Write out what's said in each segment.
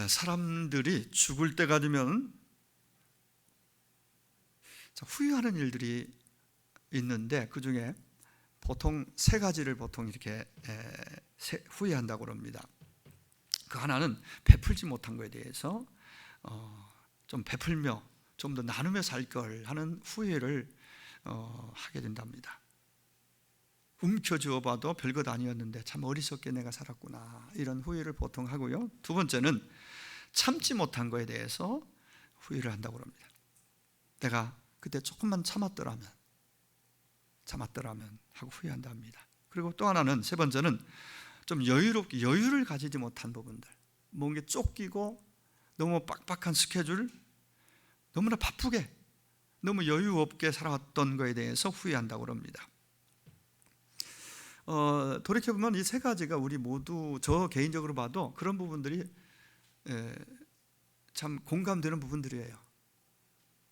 사람들이 죽을 때가 되면 후회하는 일들이 있는데 그 중에 보통 세 가지를 보통 이렇게 후회한다고 합니다. 그 하나는 베풀지 못한 것에 대해서 좀 베풀며 좀 더 나누며 살 걸 하는 후회를 하게 된답니다. 움켜쥐어 봐도 별것 아니었는데 참 어리석게 내가 살았구나, 이런 후회를 보통 하고요. 두 번째는 참지 못한 것에 대해서 후회를 한다고 합니다. 내가 그때 조금만 참았더라면 하고 후회한다 합니다. 그리고 또 하나는, 세 번째는 좀 여유를 가지지 못한 부분들, 뭔가 쫓기고 너무 빡빡한 스케줄, 너무나 바쁘게 너무 여유 없게 살아왔던 것에 대해서 후회한다고 합니다. 돌이켜보면 이 세 가지가 우리 모두, 저 개인적으로 봐도 그런 부분들이 참 공감되는 부분들이에요.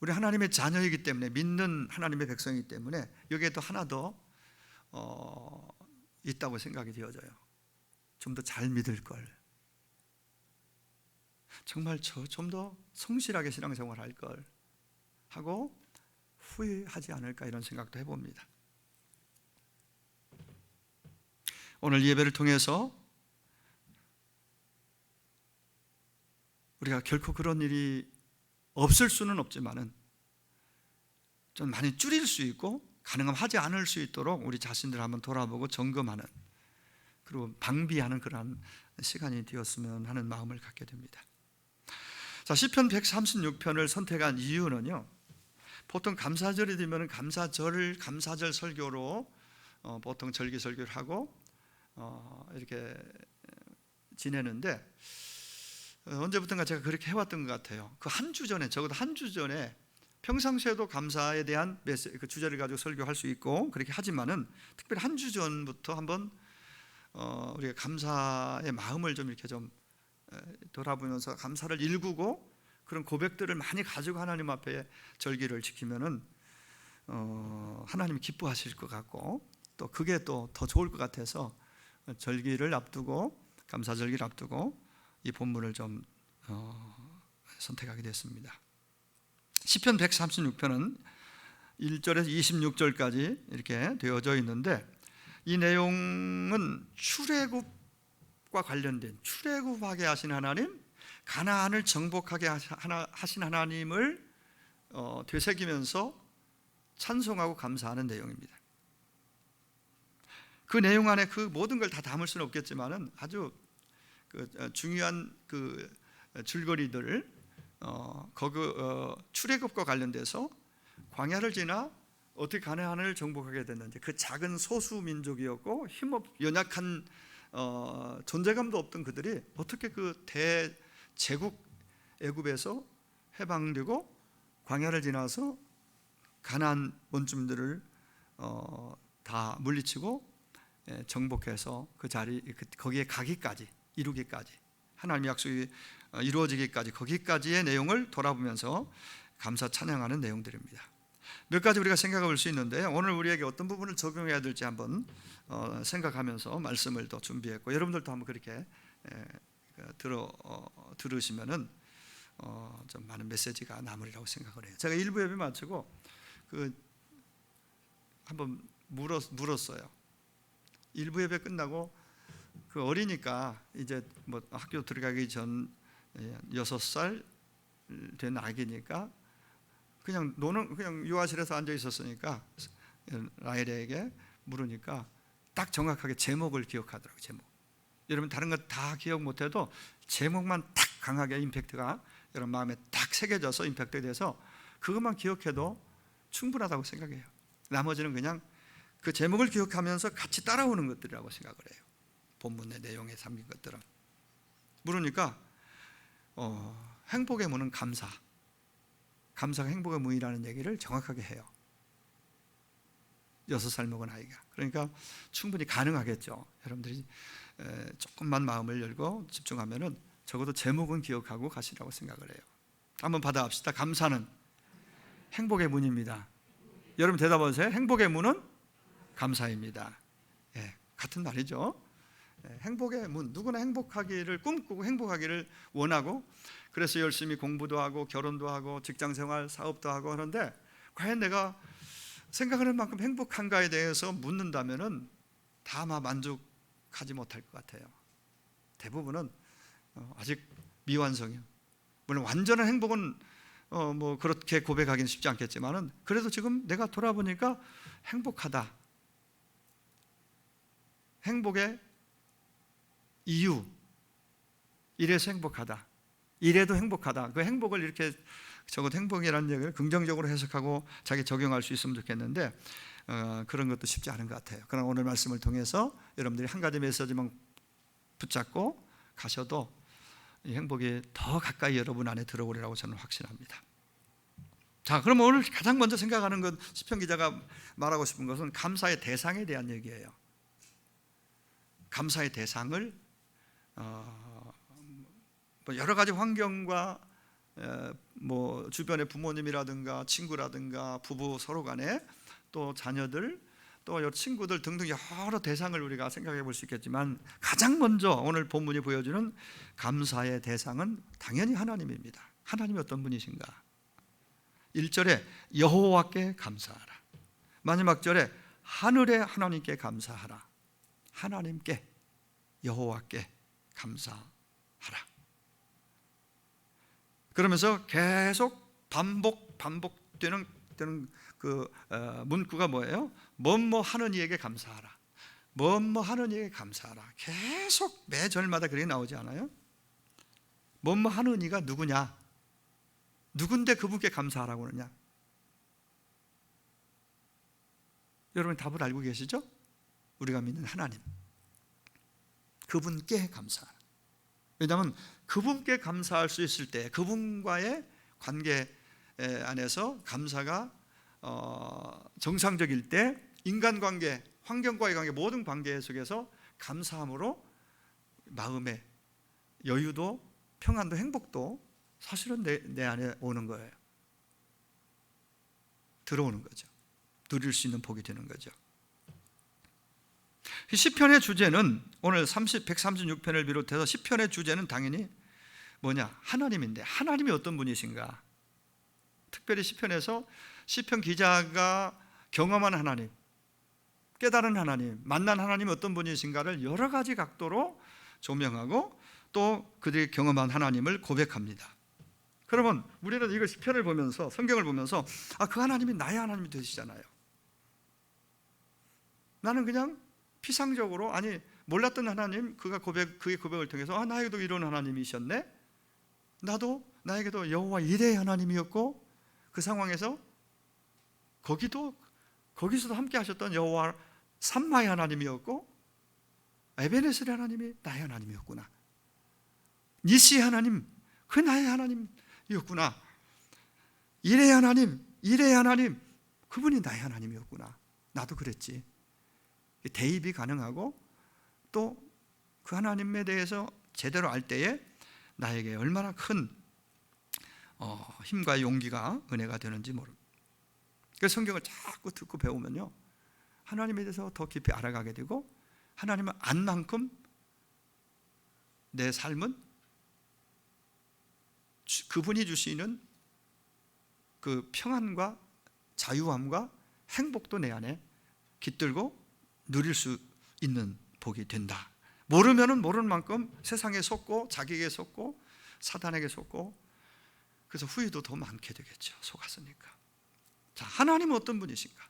우리 하나님의 자녀이기 때문에, 믿는 하나님의 백성이기 때문에 여기에 또 하나 더 있다고 생각이 되어져요. 좀 더 잘 믿을 걸, 정말 좀 더 성실하게 신앙생활 할 걸 하고 후회하지 않을까, 이런 생각도 해봅니다. 오늘 예배를 통해서 우리가 결코 그런 일이 없을 수는 없지만은 좀 많이 줄일 수 있고 가능하면 하지 않을 수 있도록 우리 자신들 한번 돌아보고 점검하는, 그리고 방비하는 그런 시간이 되었으면 하는 마음을 갖게 됩니다. 자, 시편 136편을 선택한 이유는요, 보통 감사절이 되면 감사절 설교로 보통 절기 설교를 하고 이렇게 지내는데, 언제부턴가 제가 그렇게 해왔던 것 같아요. 그 한 주 전에, 적어도 한 주 전에, 평상시에도 감사에 대한 그 주제를 가지고 설교할 수 있고 그렇게 하지만은, 특별히 한 주 전부터 한번 우리가 감사의 마음을 좀 이렇게 좀 돌아보면서 감사를 일구고 그런 고백들을 많이 가지고 하나님 앞에 절기를 지키면은 하나님이 기뻐하실 것 같고, 또 그게 또 더 좋을 것 같아서 절기를 앞두고, 감사절기를 앞두고 이 본문을 좀 선택하게 됐습니다. 시편 136편은 1절에서 26절까지 이렇게 되어져 있는데, 이 내용은 출애굽과 관련된, 출애굽하게 하신 하나님, 가나안을 정복하게 하신 하나님을 되새기면서 찬송하고 감사하는 내용입니다. 그 내용 안에 그 모든 걸 다 담을 수는 없겠지만은 아주 중요한 그 줄거리들, 출애굽과 관련돼서 광야를 지나 어떻게 가나안을 정복하게 됐는지, 그 작은 소수 민족이었고 연약한 존재감도 없던 그들이 어떻게 그 대제국 애굽에서 해방되고 광야를 지나서 가나안 원주민들을 다 물리치고 정복해서 그 자리, 거기에 가기까지, 이루기까지, 하나님의 약속이 이루어지기까지, 거기까지의 내용을 돌아보면서 감사 찬양하는 내용들입니다. 몇 가지 우리가 생각해 볼 수 있는데, 오늘 우리에게 어떤 부분을 적용해야 될지 한번 생각하면서 말씀을 또 준비했고, 여러분들도 한번 그렇게 들으시면은 좀 많은 메시지가 남으리라고 생각을 해요. 제가 1부 예배 마치고 한번 물었어요. 1부 예배 끝나고 그 어리니까 이제 뭐 학교 들어가기 전 6살 된 아기니까 그냥 유아실에서 앉아 있었으니까 라헬에게 물으니까 딱 정확하게 제목을 기억하더라고요. 제목. 여러분 다른 거 다 기억 못해도 제목만 딱 강하게 임팩트가 여러분 마음에 딱 새겨져서 임팩트 돼서 그것만 기억해도 충분하다고 생각해요. 나머지는 그냥 그 제목을 기억하면서 같이 따라오는 것들이라고 생각을 해요. 본문의 내용에 담긴 것들은. 물으니까 행복의 문은 감사가 행복의 문이라는 얘기를 정확하게 해요. 6살 먹은 아이가. 그러니까 충분히 가능하겠죠. 여러분들이 조금만 마음을 열고 집중하면은 적어도 제목은 기억하고 가시라고 생각을 해요. 한번 받아갑시다. 감사는 행복의 문입니다. 여러분 대답하세요. 행복의 문은 감사입니다. 같은 말이죠. 행복의 문. 누구나 행복하기를 꿈꾸고 행복하기를 원하고, 그래서 열심히 공부도 하고 결혼도 하고 직장생활 사업도 하고 하는데, 과연 내가 생각하는 만큼 행복한가에 대해서 묻는다면은 다 아마 만족하지 못할 것 같아요. 대부분은 아직 미완성이에요. 물론 완전한 행복은 뭐 그렇게 고백하기는 쉽지 않겠지만은, 그래도 지금 내가 돌아보니까 행복하다. 행복의 이유, 이래서 행복하다, 이래도 행복하다. 그 행복을 이렇게 적어도 행복이라는 얘기를 긍정적으로 해석하고 자기 적용할 수 있으면 좋겠는데, 그런 것도 쉽지 않은 것 같아요. 그러나 오늘 말씀을 통해서 여러분들이 한 가지 메시지만 붙잡고 가셔도 이 행복이 더 가까이 여러분 안에 들어오리라고 저는 확신합니다. 자, 그럼 오늘 가장 먼저 생각하는 건, 시편 기자가 말하고 싶은 것은 감사의 대상에 대한 얘기예요. 감사의 대상을 뭐 여러 가지 환경과 뭐 주변의 부모님이라든가 친구라든가 부부 서로 간에, 또 자녀들, 또 친구들 등등 여러 대상을 우리가 생각해 볼 수 있겠지만, 가장 먼저 오늘 본문이 보여주는 감사의 대상은 당연히 하나님입니다. 하나님이 어떤 분이신가? 1절에 여호와께 감사하라. 마지막 절에 하늘의 하나님께 감사하라. 하나님께, 여호와께 감사하라. 그러면서 계속 반복되는 그 문구가 뭐예요? 뭐뭐 하는 이에게 감사하라. 뭐뭐 하는 이에게 감사하라. 계속 매 절마다 그렇게 나오지 않아요? 뭐뭐 하는 이가 누구냐? 누군데 그분께 감사하라고 하느냐? 여러분 답을 알고 계시죠? 우리가 믿는 하나님, 그분께 감사하라. 왜냐하면 그분께 감사할 수 있을 때, 그분과의 관계 안에서 감사가 정상적일 때, 인간관계, 환경과의 관계, 모든 관계 속에서 감사함으로 마음의 여유도, 평안도, 행복도 사실은 내 안에 오는 거예요. 들어오는 거죠. 누릴 수 있는 복이 되는 거죠. 시편의 주제는 오늘 136편을 비롯해서 시편의 주제는 당연히 뭐냐? 하나님인데, 하나님이 어떤 분이신가? 특별히 시편에서 시편 기자가 경험한 하나님, 깨달은 하나님, 만난 하나님이 어떤 분이신가를 여러 가지 각도로 조명하고, 또 그들이 경험한 하나님을 고백합니다. 그러면 우리는 이거 시편을 보면서, 성경을 보면서, 그 하나님이 나의 하나님이 되시잖아요. 나는 그냥 피상적으로, 아니 몰랐던 하나님, 그의 고백을 통해서 나에게도 이런 하나님이셨네, 나에게도 여호와 이레의 하나님이었고, 그 상황에서 거기서도 함께 하셨던 여호와 삼마의 하나님이었고, 에베네셀의 하나님이 나의 하나님이었구나. 니시의 하나님, 그 나의 하나님이었구나. 이레의 하나님, 그분이 나의 하나님이었구나. 나도 그랬지. 대입이 가능하고, 또 그 하나님에 대해서 제대로 알 때에 나에게 얼마나 큰 힘과 용기가, 은혜가 되는지 모릅니다. 그래서 성경을 자꾸 듣고 배우면요, 하나님에 대해서 더 깊이 알아가게 되고, 하나님을 안 만큼 내 삶은 그분이 주시는 그 평안과 자유함과 행복도 내 안에 깃들고 누릴 수 있는 복이 된다. 모르면은 모르는 만큼 세상에 속고, 자기에게 속고, 사단에게 속고, 그래서 후회도 더 많게 되겠죠. 속았으니까. 자, 하나님은 어떤 분이신가?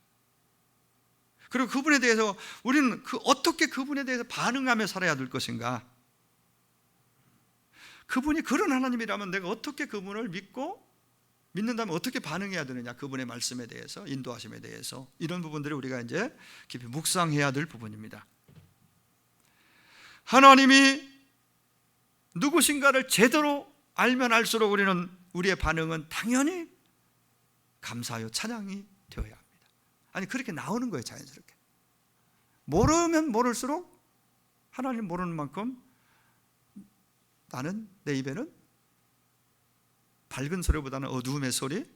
그리고 그분에 대해서 우리는 어떻게 그분에 대해서 반응하며 살아야 될 것인가? 그분이 그런 하나님이라면 내가 어떻게 그분을 믿는다면 어떻게 반응해야 되느냐? 그분의 말씀에 대해서, 인도하심에 대해서, 이런 부분들이 우리가 이제 깊이 묵상해야 될 부분입니다. 하나님이 누구신가를 제대로 알면 알수록 우리의 반응은 당연히 감사하여 찬양이 되어야 합니다. 아니, 그렇게 나오는 거예요, 자연스럽게. 모르면 모를수록, 하나님 모르는 만큼 나는, 내 입에는 밝은 소리보다는 어두움의 소리,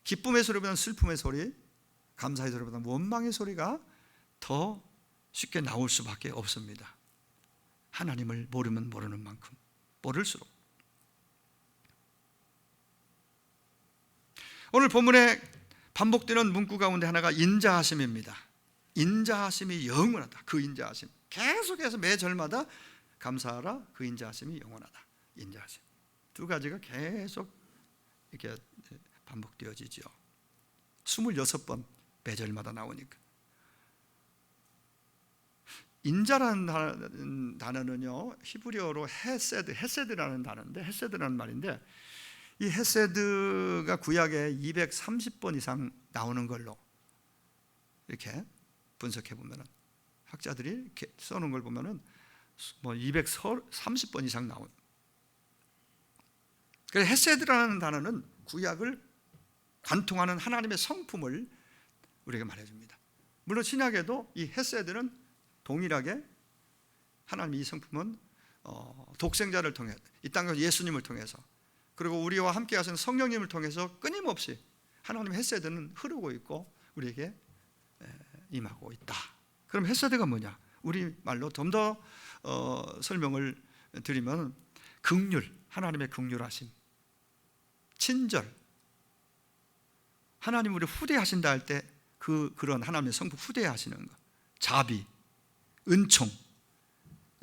기쁨의 소리보다는 슬픔의 소리, 감사의 소리보다는 원망의 소리가 더 쉽게 나올 수밖에 없습니다. 하나님을 모르면 모르는 만큼 모를수록. 오늘 본문에 반복되는 문구 가운데 하나가 인자하심입니다. 인자하심이 영원하다. 그 인자하심, 계속해서 매 절마다 감사하라. 그 인자하심이 영원하다. 인자하심, 두 가지가 계속 이렇게 반복되어지죠. 26번 매절마다 나오니까. 인자라는 단어는요, 히브리어로 헤세드라는 단어인데, 헤세드라는 말인데, 이 헤세드가 구약에 230번 이상 나오는 걸로 이렇게 분석해 보면은, 학자들이 이렇게 써놓은 걸 보면은 뭐 230번 이상 나온. 그래서 헤세드라는 단어는 구약을 관통하는 하나님의 성품을 우리에게 말해줍니다. 물론 신약에도 이 헤세드는 동일하게 하나님의 이 성품은 독생자를 통해, 이 땅에서 예수님을 통해서, 그리고 우리와 함께 하시는 성령님을 통해서 끊임없이 하나님의 헤세드는 흐르고 있고 우리에게 임하고 있다. 그럼 헤세드가 뭐냐? 우리 말로 좀 더 설명을 드리면 긍휼, 하나님의 긍휼하심, 친절, 하나님 우리 후대하신다 할 때 그런 하나님의 성품 후대하시는 것, 자비, 은총,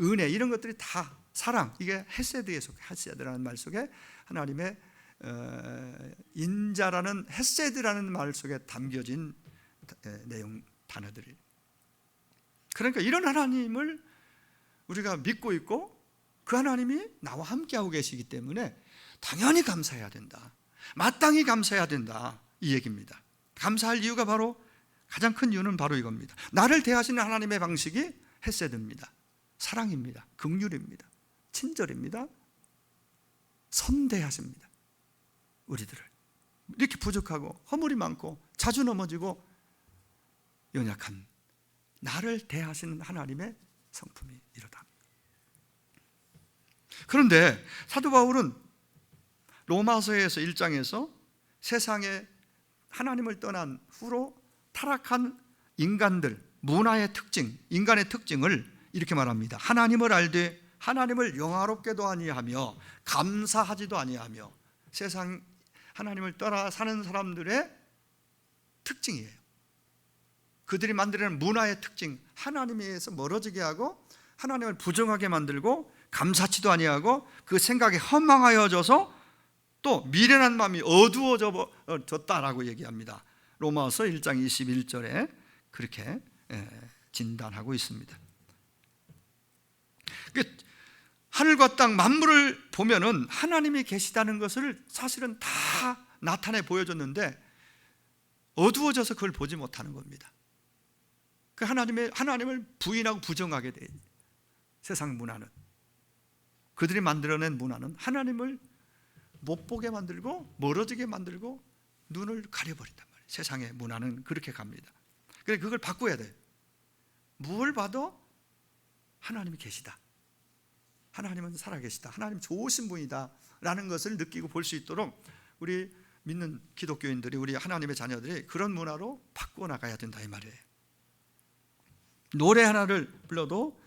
은혜, 이런 것들이 다 사랑, 이게 헤세드에 속해, 헤세드라는 말 속에 하나님의 인자라는 헤세드라는 말 속에 담겨진 내용 단어들이. 그러니까 이런 하나님을 우리가 믿고 있고 그 하나님이 나와 함께하고 계시기 때문에 당연히 감사해야 된다, 마땅히 감사해야 된다, 이 얘기입니다. 감사할 이유가 바로, 가장 큰 이유는 바로 이겁니다. 나를 대하시는 하나님의 방식이 헤세드입니다. 사랑입니다. 긍휼입니다. 친절입니다. 선대하십니다. 우리들을 이렇게 부족하고 허물이 많고 자주 넘어지고 연약한 나를 대하시는 하나님의 성품이 이러다. 그런데 사도 바울은 로마서에서 1장에서 세상에 하나님을 떠난 후로 타락한 인간들, 문화의 특징, 인간의 특징을 이렇게 말합니다. 하나님을 알되 하나님을 영화롭게도 아니하며 감사하지도 아니하며, 세상 하나님을 떠나 사는 사람들의 특징이에요. 그들이 만드는 문화의 특징, 하나님에서 멀어지게 하고 하나님을 부정하게 만들고 감사치도 아니하고 그 생각에 허망하여져서 또 미련한 마음이 어두워졌다라고 얘기합니다. 로마서 1장 21절에 그렇게 진단하고 있습니다. 하늘과 땅 만물을 보면은 하나님이 계시다는 것을 사실은 다 나타내 보여줬는데 어두워져서 그걸 보지 못하는 겁니다. 그 하나님을 부인하고 부정하게 돼. 세상 문화는, 그들이 만들어낸 문화는 하나님을 못 보게 만들고 멀어지게 만들고 눈을 가려버린단 말이에요. 세상의 문화는 그렇게 갑니다. 그래서 그걸 바꿔야 돼요. 뭘 봐도 하나님이 계시다, 하나님은 살아계시다, 하나님 좋으신 분이다 라는 것을 느끼고 볼 수 있도록 우리 믿는 기독교인들이, 우리 하나님의 자녀들이 그런 문화로 바꿔나가야 된다, 이 말이에요. 노래 하나를 불러도,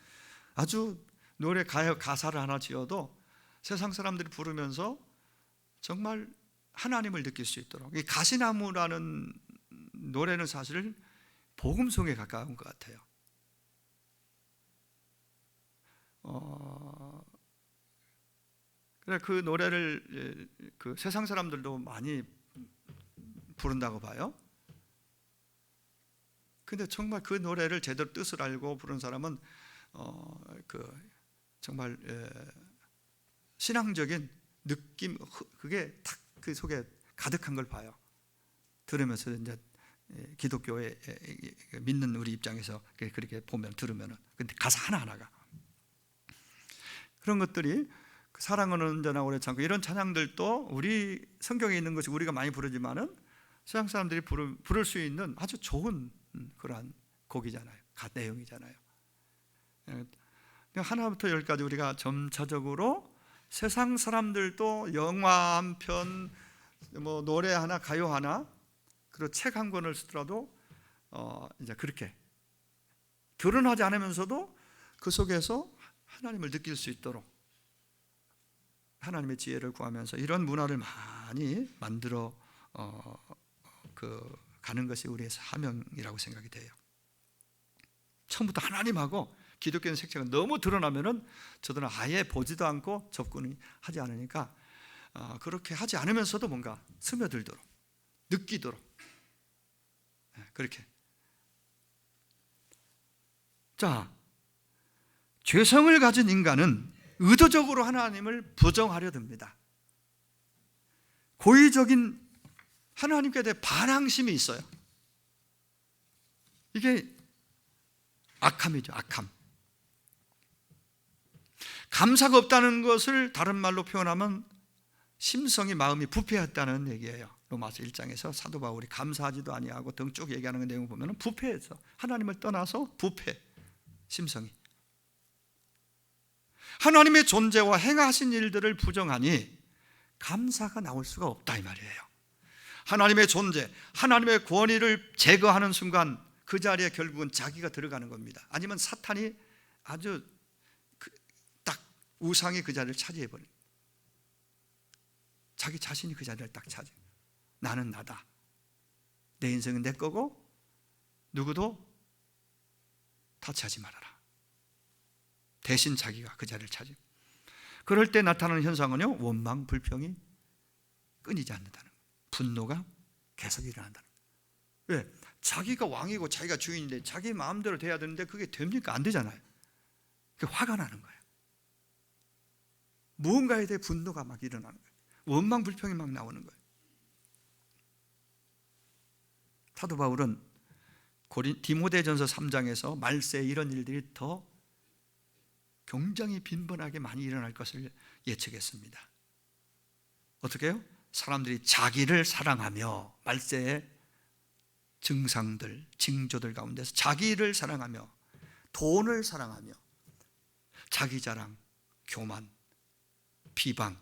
아주 노래 가사를 하나 지어도 세상 사람들이 부르면서 정말 하나님을 느낄 수 있도록, 이 가시나무라는 노래는 사실 복음송에 가까운 것 같아요. 그래, 그 노래를 그 세상 사람들도 많이 부른다고 봐요. 근데 정말 그 노래를 제대로 뜻을 알고 부른 사람은 정말 신앙적인 느낌, 그게 딱 그 속에 가득한 걸 봐요. 들으면서 이제 기독교에 믿는 우리 입장에서 그렇게 보면, 들으면은, 근데 가사 하나하나가 그런 것들이, 사랑은 언제나 오래 참고, 이런 찬양들도 우리 성경에 있는 것이 우리가 많이 부르지만은 세상 사람들이 부를 수 있는 아주 좋은 그러한 곡이잖아요. 내용이잖아요. 하나부터 열까지 우리가 점차적으로 세상 사람들도 영화 한 편, 뭐 노래 하나, 가요 하나, 그리고 책 한 권을 쓰더라도 이제 그렇게 드러나지 않으면서도 그 속에서 하나님을 느낄 수 있도록 하나님의 지혜를 구하면서 이런 문화를 많이 만들어 가는 것이 우리의 사명이라고 생각이 돼요. 처음부터 하나님하고 기독교의 색채가 너무 드러나면은 저들은 아예 보지도 않고 접근이 하지 않으니까 그렇게 하지 않으면서도 뭔가 스며들도록 느끼도록 그렇게. 자, 죄성을 가진 인간은 의도적으로 하나님을 부정하려 듭니다. 고의적인 하나님께 대해 반항심이 있어요. 이게 악함이죠. 악함. 감사가 없다는 것을 다른 말로 표현하면 심성이 마음이 부패했다는 얘기예요. 로마서 1장에서 사도 바울이 감사하지도 아니하고 등 쭉 얘기하는 내용을 보면 부패해서 하나님을 떠나서 부패 심성이 하나님의 존재와 행하신 일들을 부정하니 감사가 나올 수가 없다 이 말이에요. 하나님의 존재, 하나님의 권위를 제거하는 순간 그 자리에 결국은 자기가 들어가는 겁니다. 아니면 사탄이 아주 딱 우상이 그 자리를 차지해버립니다. 자기 자신이 그 자리를 딱 차지. 나는 나다. 내 인생은 내 거고 누구도 타치하지 말아라. 대신 자기가 그 자리를 차지. 그럴 때 나타나는 현상은요, 원망, 불평이 끊이지 않는다는 거예요. 분노가 계속 일어난다는 거예요. 왜? 자기가 왕이고 자기가 주인인데 자기 마음대로 돼야 되는데 그게 됩니까? 안 되잖아요. 그게 화가 나는 거예요. 무언가에 대해 분노가 막 일어나는 거예요. 원망, 불평이 막 나오는 거예요. 사도 바울은 디모데전서 3장에서 말세에 이런 일들이 더 굉장히 빈번하게 많이 일어날 것을 예측했습니다. 어떻게 해요? 사람들이 자기를 사랑하며 말세의 증상들, 징조들 가운데서 자기를 사랑하며 돈을 사랑하며 자기 자랑, 교만, 비방,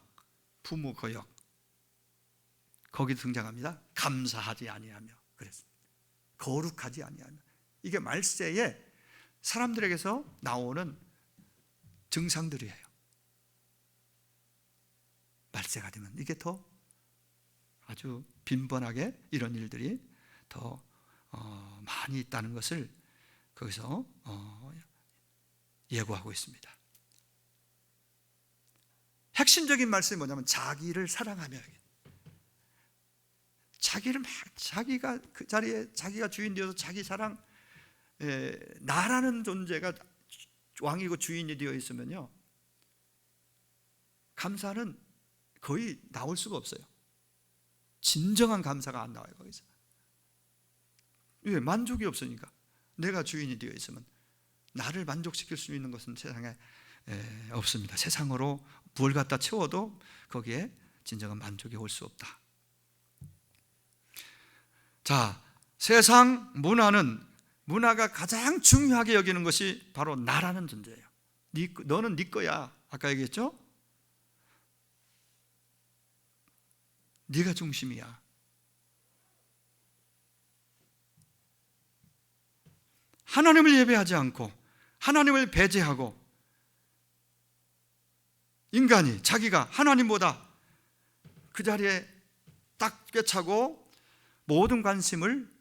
부모 거역 거기 등장합니다. 감사하지 아니하며 그랬습니다. 거룩하지 아니하며 이게 말세에 사람들에게서 나오는 증상들이에요. 말세가 되면 이게 더 아주 빈번하게 이런 일들이 더 많이 있다는 것을 거기서 예고하고 있습니다. 핵심적인 말씀이 뭐냐면 자기를 사랑하며 자기를 막 자기가 그 자리에 자기가 주인 되어서 자기 사랑 나라는 존재가 왕이고 주인이 되어 있으면요 감사는 거의 나올 수가 없어요. 진정한 감사가 안 나와요. 거기서 왜? 만족이 없으니까. 내가 주인이 되어 있으면 나를 만족시킬 수 있는 것은 세상에 없습니다. 세상으로 뭘 갖다 채워도 거기에 진정한 만족이 올 수 없다. 자, 세상 문화가 가장 중요하게 여기는 것이 바로 나라는 존재예요. 너는 네 거야. 아까 얘기했죠? 네가 중심이야. 하나님을 예배하지 않고 하나님을 배제하고 인간이 자기가 하나님보다 그 자리에 딱 꿰차고 모든 관심을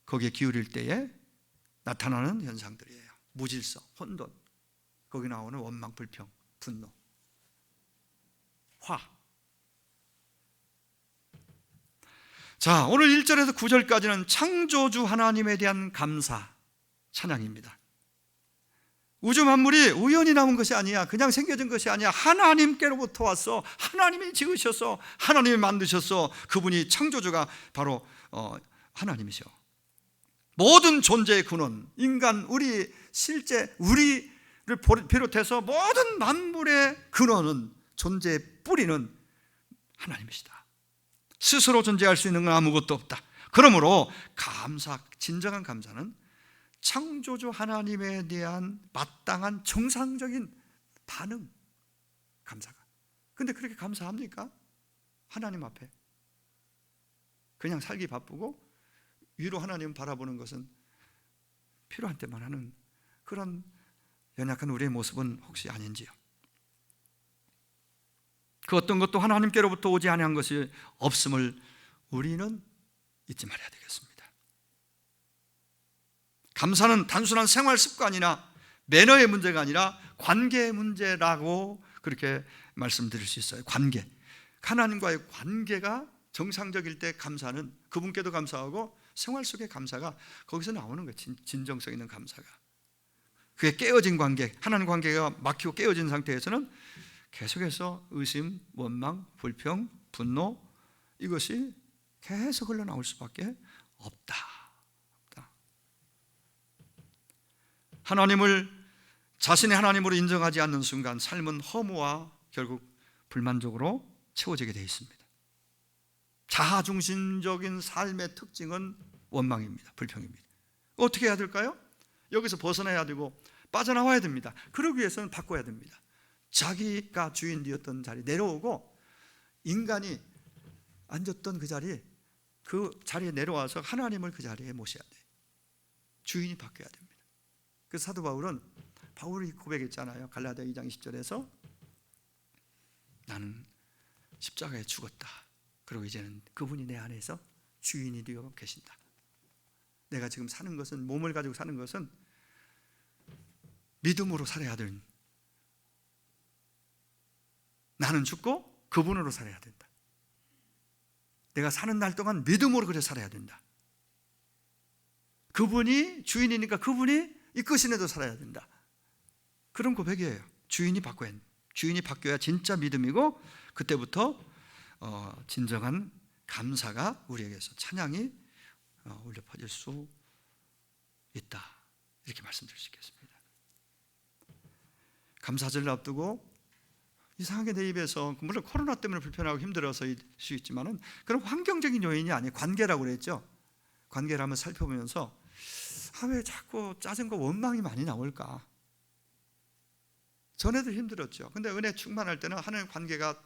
거기에 기울일 때에 나타나는 현상들이에요. 무질서, 혼돈, 거기 나오는 원망, 불평, 분노, 화. 자, 오늘 1절에서 9절까지는 창조주 하나님에 대한 감사, 찬양입니다. 우주 만물이 우연히 나온 것이 아니야. 그냥 생겨진 것이 아니야. 하나님께로부터 왔어. 하나님이 지으셨어. 하나님이 만드셨어. 그분이 창조주가 바로 하나님이셔. 모든 존재의 근원, 인간, 우리 실제 우리를 비롯해서 모든 만물의 근원은 존재의 뿌리는 하나님이시다. 스스로 존재할 수 있는 건 아무것도 없다. 그러므로 진정한 감사는 창조주 하나님에 대한 마땅한 정상적인 반응, 감사가. 근데 그렇게 감사합니까? 하나님 앞에 그냥 살기 바쁘고 위로 하나님 바라보는 것은 필요한 때만 하는 그런 연약한 우리의 모습은 혹시 아닌지요? 그 어떤 것도 하나님께로부터 오지 아니한 것이 없음을 우리는 잊지 말아야 되겠습니다. 감사는 단순한 생활 습관이나 매너의 문제가 아니라 관계의 문제라고 그렇게 말씀드릴 수 있어요. 관계, 하나님과의 관계가 정상적일 때 감사는 그분께도 감사하고 생활 속의 감사가 거기서 나오는 거예요. 진정성 있는 감사가. 그게 깨어진 관계, 하나님 관계가 막히고 깨어진 상태에서는 계속해서 의심, 원망, 불평, 분노, 이것이 계속 흘러나올 수밖에 없다. 하나님을 자신의 하나님으로 인정하지 않는 순간 삶은 허무와 결국 불만족으로 채워지게 되어 있습니다. 자아중심적인 삶의 특징은 원망입니다. 불평입니다. 어떻게 해야 될까요? 여기서 벗어나야 되고 빠져나와야 됩니다. 그러기 위해서는 바꿔야 됩니다. 자기가 주인 되었던 자리 내려오고 인간이 앉았던 그 자리에 내려와서 하나님을 그 자리에 모셔야 돼요. 주인이 바뀌어야 됩니다. 그래서 사도 바울이 고백했잖아요. 갈라디아 2장 20절에서 나는 십자가에 죽었다. 그리고 이제는 그분이 내 안에서 주인이 되어 계신다. 내가 지금 사는 것은, 몸을 가지고 사는 것은 믿음으로 살아야 될, 나는 죽고 그분으로 살아야 된다. 내가 사는 날 동안 믿음으로 그래 살아야 된다. 그분이 주인이니까 그분이 이끄시는 살아야 된다. 그런 고백이에요. 주인이 바뀌어야 진짜 믿음이고 그때부터 진정한 감사가 우리에게서 찬양이 울려 퍼질 수 있다. 이렇게 말씀드릴 수 있겠습니다. 감사절을 앞두고 이상하게 내 입에서, 물론 코로나 때문에 불편하고 힘들어서일 수 있지만은 그런 환경적인 요인이 아니에요. 관계라고 그랬죠. 관계를 한번 살펴보면서 왜 자꾸 짜증과 원망이 많이 나올까? 전에도 힘들었죠. 근데 은혜 충만할 때는 하나님 관계가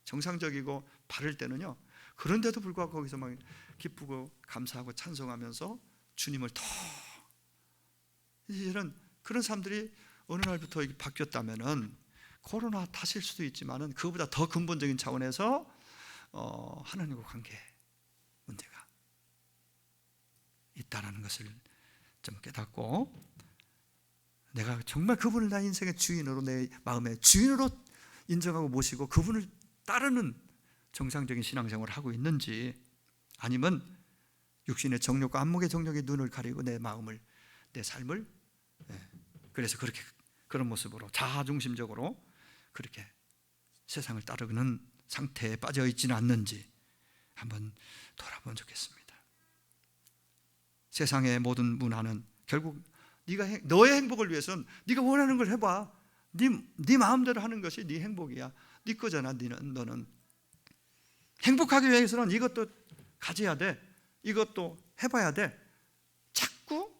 정상적이고 바를 때는요, 그런데도 불구하고 거기서 막 기쁘고 감사하고 찬송하면서 주님을 더, 이런 그런 사람들이 어느 날부터 바뀌었다면은 코로나 탓일 수도 있지만은 그보다 더 근본적인 차원에서 하나님과 관계 문제가 있다라는 것을 좀 깨닫고, 내가 정말 그분을 나의 인생의 주인으로, 내 마음의 주인으로 인정하고 모시고 그분을 따르는 정상적인 신앙생활을 하고 있는지, 아니면 육신의 정욕과 안목의 정욕의 눈을 가리고 내 마음을, 내 삶을, 그래서 그렇게 그런 모습으로 자아중심적으로 그렇게 세상을 따르는 상태에 빠져 있지는 않는지 한번 돌아보면 좋겠습니다. 세상의 모든 문화는 결국 너의 행복을 위해서는 네가 원하는 걸 해봐. 네 마음대로 하는 것이 네 행복이야. 네 거잖아. 너는 행복하기 위해서는 이것도 가져야 돼. 이것도 해봐야 돼. 자꾸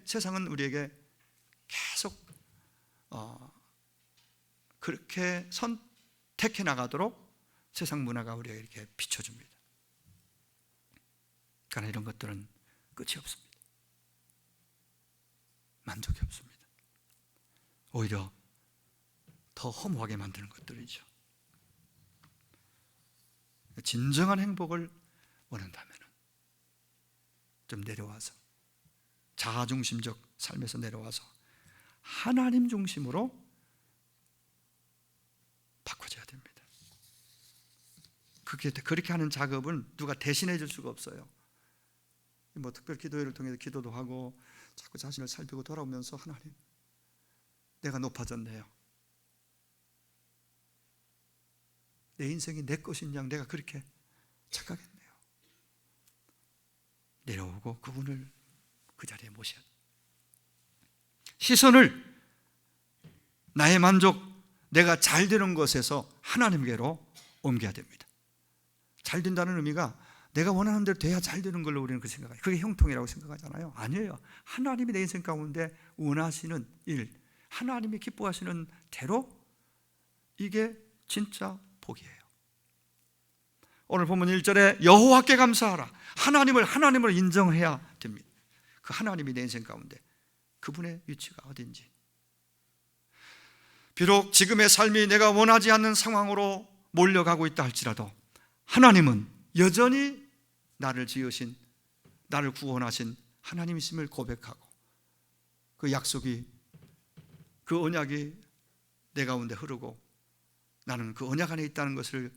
세상은 우리에게 계속 그렇게 선택해 나가도록 세상 문화가 우리에게 이렇게 비춰줍니다. 그러나 이런 것들은 끝이 없습니다. 만족이 없습니다. 오히려 더 허무하게 만드는 것들이죠. 진정한 행복을 원한다면 좀 내려와서, 자아중심적 삶에서 내려와서 하나님 중심으로 바꿔줘야 됩니다. 그렇게 하는 작업은 누가 대신해 줄 수가 없어요. 특별 기도회를 통해서 기도도 하고 자꾸 자신을 살피고 돌아오면서, 하나님, 내가 높아졌네요. 내 인생이 내 것인 양 내가 그렇게 착각했네요. 내려오고 그분을 그 자리에 모셔야 돼요. 시선을 나의 만족, 내가 잘 되는 것에서 하나님께로 옮겨야 됩니다. 잘 된다는 의미가 내가 원하는 대로 돼야 잘 되는 걸로 우리는 그 생각해요. 그게 형통이라고 생각하잖아요. 아니에요. 하나님이 내 인생 가운데 원하시는 일, 하나님이 기뻐하시는 대로, 이게 진짜 복이에요. 오늘 본문 1절에 여호와께 감사하라. 하나님을 인정해야 됩니다. 그 하나님이 내 인생 가운데 그분의 위치가 어딘지. 비록 지금의 삶이 내가 원하지 않는 상황으로 몰려가고 있다 할지라도 하나님은 여전히 나를 지으신, 나를 구원하신 하나님이심을 고백하고 그 약속이, 그 언약이 내 가운데 흐르고 나는 그 언약 안에 있다는 것을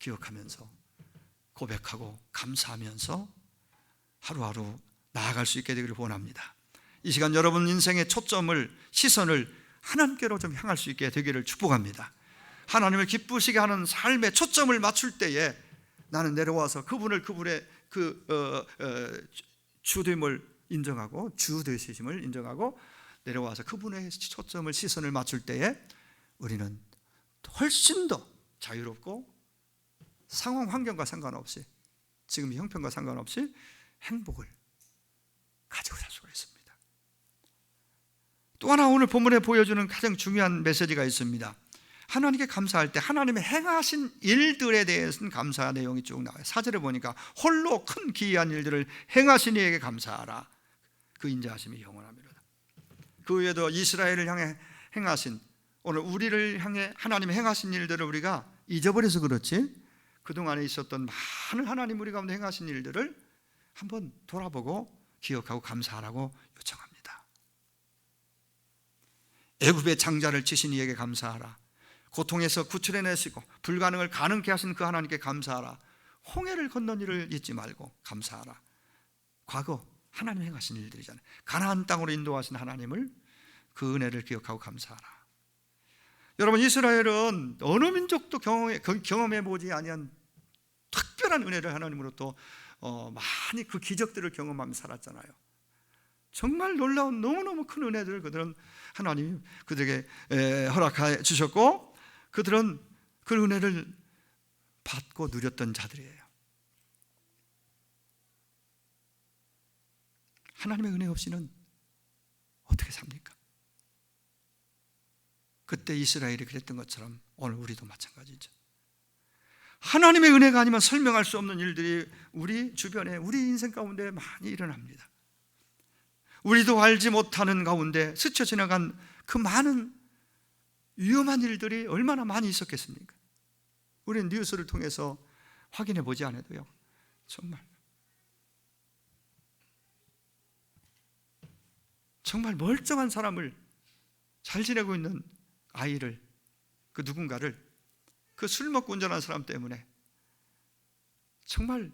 기억하면서 고백하고 감사하면서 하루하루 나아갈 수 있게 되기를 원합니다. 이 시간 여러분 인생의 초점을, 시선을 하나님께로 좀 향할 수 있게 되기를 축복합니다. 하나님을 기쁘시게 하는 삶의 초점을 맞출 때에 나는 내려와서 그분의 주됨을 인정하고, 주 되심을 인정하고 내려와서 그분의 초점을, 시선을 맞출 때에 우리는 훨씬 더 자유롭고 상황 환경과 상관없이, 지금 형편과 상관없이 행복을 가지고 살 수가 있습니다. 또 하나 오늘 본문에 보여주는 가장 중요한 메시지가 있습니다. 하나님께 감사할 때 하나님의 행하신 일들에 대해서는 감사 내용이 쭉 나와요. 4절에 보니까 홀로 큰 기이한 일들을 행하신 이에게 감사하라. 그 인자하심이 영원합니다. 그 외에도 이스라엘을 향해 행하신, 오늘 우리를 향해 하나님이 행하신 일들을 우리가 잊어버려서 그렇지 그동안에 있었던 많은 하나님 우리 가운데 행하신 일들을 한번 돌아보고 기억하고 감사하라고 요청합니다. 애굽의 장자를 치신 이에게 감사하라. 고통에서 구출해내시고 불가능을 가능케 하신 그 하나님께 감사하라. 홍해를 건넌 일을 잊지 말고 감사하라. 과거 하나님 행하신 일들이잖아요. 가나안 땅으로 인도하신 하나님을, 그 은혜를 기억하고 감사하라. 여러분, 이스라엘은 어느 민족도 경험해보지 아니한 특별한 은혜를 하나님으로부터 많이 그 기적들을 경험하며 살았잖아요. 정말 놀라운 너무너무 큰 은혜들을 그들은 하나님 그들에게 허락해 주셨고, 그들은 그 은혜를 받고 누렸던 자들이에요. 하나님의 은혜 없이는 어떻게 삽니까? 그때 이스라엘이 그랬던 것처럼 오늘 우리도 마찬가지죠. 하나님의 은혜가 아니면 설명할 수 없는 일들이 우리 주변에, 우리 인생 가운데 많이 일어납니다. 우리도 알지 못하는 가운데 스쳐 지나간 그 많은 위험한 일들이 얼마나 많이 있었겠습니까? 우리는 뉴스를 통해서 확인해 보지 않아도요, 정말 멀쩡한 사람을, 잘 지내고 있는 아이를, 그 누군가를 그 술 먹고 운전한 사람 때문에 정말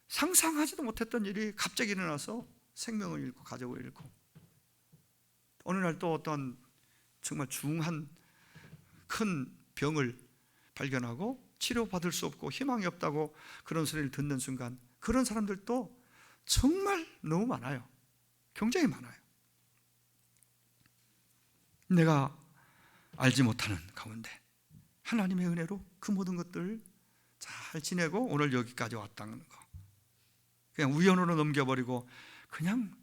상상하지도 못했던 일이 갑자기 일어나서 생명을 잃고 가족을 잃고, 어느 날 또 어떤 정말 중한 큰 병을 발견하고 치료받을 수 없고 희망이 없다고 그런 소리를 듣는 순간, 그런 사람들도 정말 너무 많아요. 굉장히 많아요. 내가 알지 못하는 가운데 하나님의 은혜로 그 모든 것들을 잘 지내고 오늘 여기까지 왔다는 거, 그냥 우연으로 넘겨버리고 그냥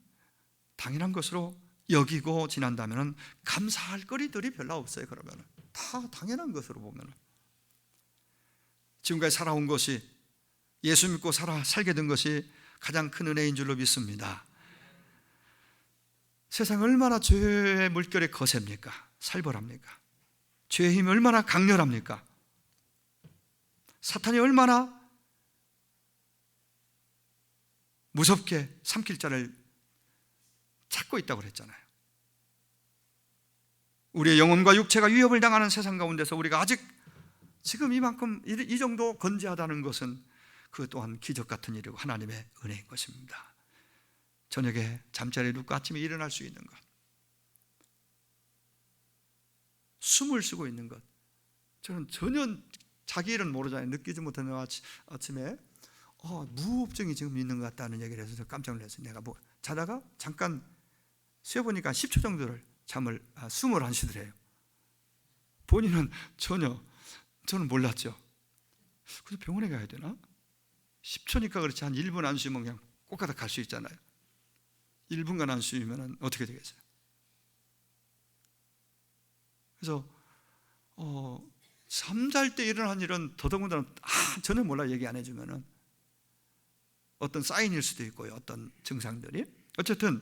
당연한 것으로 여기고 지난다면 감사할 거리들이 별로 없어요. 그러면 다 당연한 것으로 보면 지금까지 살아온 것이, 예수 믿고 살게 된 것이 가장 큰 은혜인 줄로 믿습니다. 세상 얼마나 죄의 물결이 거셉니까? 살벌합니까? 죄의 힘이 얼마나 강렬합니까? 사탄이 얼마나 무섭게 삼킬 자를 찾고 있다고 그랬잖아요. 우리의 영혼과 육체가 위협을 당하는 세상 가운데서 우리가 아직 지금 이만큼 이 정도 건재하다는 것은 그 또한 기적 같은 일이고 하나님의 은혜인 것입니다. 저녁에 잠자리에 눕고 아침에 일어날 수 있는 것, 숨을 쉬고 있는 것, 저는 전혀 자기 일은 모르잖아요. 느끼지 못하는 아침에 무호흡증이 지금 있는 것 같다는 얘기를 해서 깜짝 놀랐어요. 내가 자다가 잠깐 쉬어보니까 10초 정도를 숨을 안 쉬더래요. 본인은 저는 몰랐죠. 그래서 병원에 가야 되나? 10초니까 그렇지 한 1분 안 쉬면 그냥 꼬까닥 갈 수 있잖아요. 1분간 안 쉬면 어떻게 되겠어요? 그래서 잠잘 때 일어난 일은 더더군다나 전혀 몰라 얘기 안 해주면은 어떤 사인일 수도 있고요, 어떤 증상들이. 어쨌든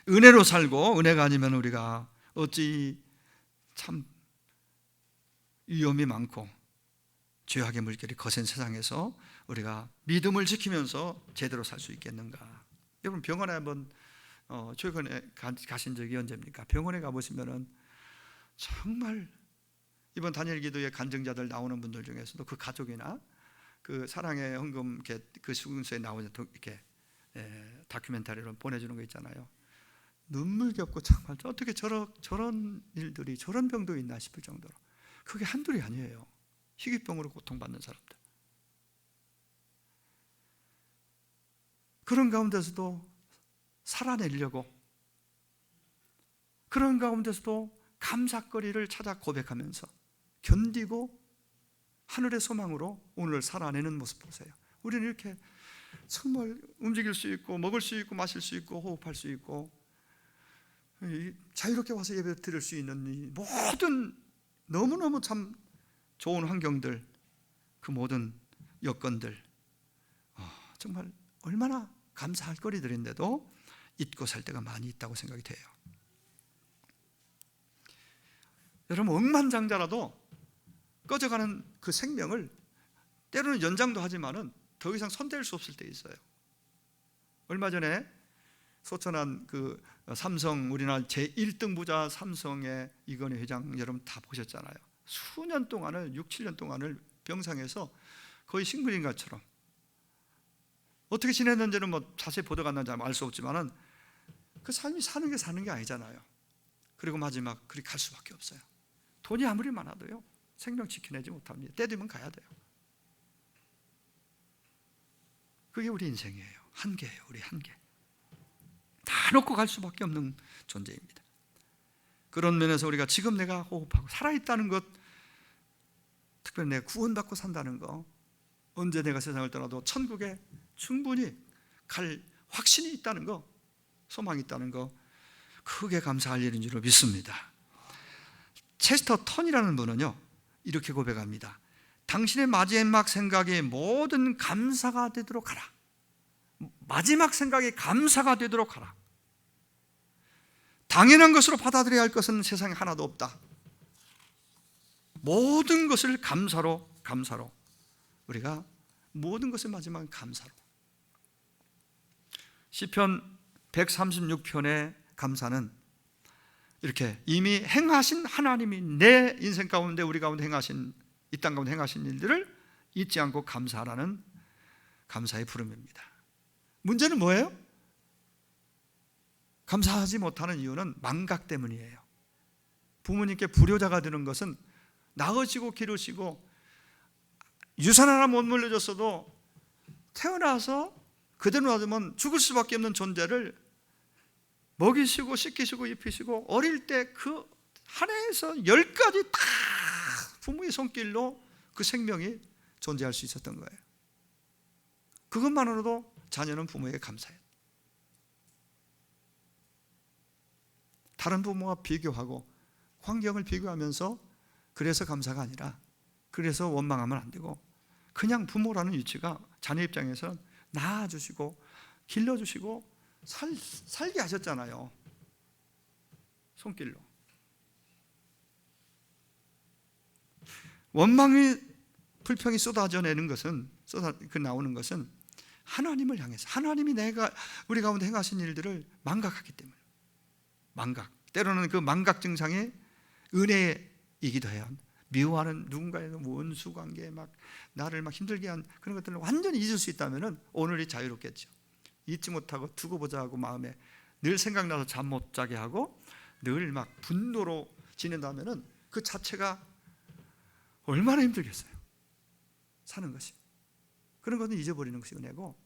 은혜로 살고 은혜가 아니면 우리가 어찌 참 위험이 많고 죄악의 물결이 거센 세상에서 우리가 믿음을 지키면서 제대로 살 수 있겠는가? 여러분 병원에 한번 최근에 가신 적이 언제입니까? 병원에 가보시면은 정말 이번 단일 기도의 간증자들 나오는 분들 중에서도 그 가족이나 그 사랑의 헌금 그 수금소에 나오는 이렇게 다큐멘터리로 보내주는 거 있잖아요. 눈물겹고 정말 어떻게 저런 일들이 저런 병도 있나 싶을 정도로 그게 한둘이 아니에요. 희귀병으로 고통받는 사람들. 그런 가운데서도 살아내려고, 그런 가운데서도 감사거리를 찾아 고백하면서 견디고 하늘의 소망으로 오늘 살아내는 모습 보세요. 우리는 이렇게 정말 움직일 수 있고 먹을 수 있고 마실 수 있고 호흡할 수 있고 자유롭게 와서 예배 드릴 수 있는 이 모든 너무너무 참 좋은 환경들, 그 모든 여건들 정말 얼마나 감사할 거리들인데도 잊고 살 때가 많이 있다고 생각이 돼요. 여러분 억만장자라도 꺼져가는 그 생명을 때로는 연장도 하지만은 더 이상 손댈 수 없을 때 있어요. 얼마 전에 소천한 그 삼성 우리나라 제1등 부자 삼성의 이건희 회장 여러분 다 보셨잖아요. 수년 동안을 6, 7년 동안을 병상에서 거의 식물인간처럼 어떻게 지냈는지는 뭐 자세히 보도가 안 나는지 알 수 없지만은 그 삶이 사는 게 아니잖아요. 그리고 마지막 그리 갈 수밖에 없어요. 돈이 아무리 많아도요 생명 지켜내지 못합니다. 때 되면 가야 돼요. 그게 우리 인생이에요. 한계예요. 우리 한계. 다 놓고 갈 수밖에 없는 존재입니다. 그런 면에서 우리가 지금 내가 호흡하고 살아있다는 것, 특별히 내가 구원받고 산다는 것, 언제 내가 세상을 떠나도 천국에 충분히 갈 확신이 있다는 것, 소망이 있다는 것, 크게 감사할 일인 줄 믿습니다. 체스터 턴이라는 분은요 이렇게 고백합니다. 당신의 마지막 생각이 모든 감사가 되도록 하라. 마지막 생각이 감사가 되도록 하라. 당연한 것으로 받아들여야 할 것은 세상에 하나도 없다. 모든 것을 감사로 우리가 모든 것을 마지막은 감사로. 시편 136편의 감사는 이렇게 이미 행하신 하나님이 내 인생 가운데 우리 가운데 행하신 이 땅 가운데 행하신 일들을 잊지 않고 감사하라는 감사의 부름입니다. 문제는 뭐예요? 감사하지 못하는 이유는 망각 때문이에요. 부모님께 불효자가 되는 것은 낳으시고 기르시고 유산 하나 못 물려줬어도 태어나서 그대로 놔두면 죽을 수밖에 없는 존재를 먹이시고 씻기시고 입히시고 어릴 때 그 한 해에서 10가지 다 부모의 손길로 그 생명이 존재할 수 있었던 거예요. 그것만으로도 자녀는 부모에게 감사해요. 다른 부모와 비교하고 환경을 비교하면서 그래서 감사가 아니라 그래서 원망하면 안 되고 그냥 부모라는 위치가 자녀 입장에서는 낳아주시고 길러주시고 살게 하셨잖아요. 손길로. 원망이 불평이 쏟아져내는 것은 나오는 것은 하나님을 향해서 하나님이 우리 가운데 행하신 일들을 망각하기 때문에 망각. 때로는 그 망각 증상이 은혜이기도 해요. 미워하는 누군가의 원수 관계 나를 힘들게 한 그런 것들을 완전히 잊을 수 있다면은 오늘이 자유롭겠죠. 잊지 못하고 두고 보자 하고 마음에 늘 생각나서 잠 못 자게 하고 늘 분노로 지낸다면은 그 자체가 얼마나 힘들겠어요. 사는 것이. 그런 것은 잊어버리는 것이 은혜고,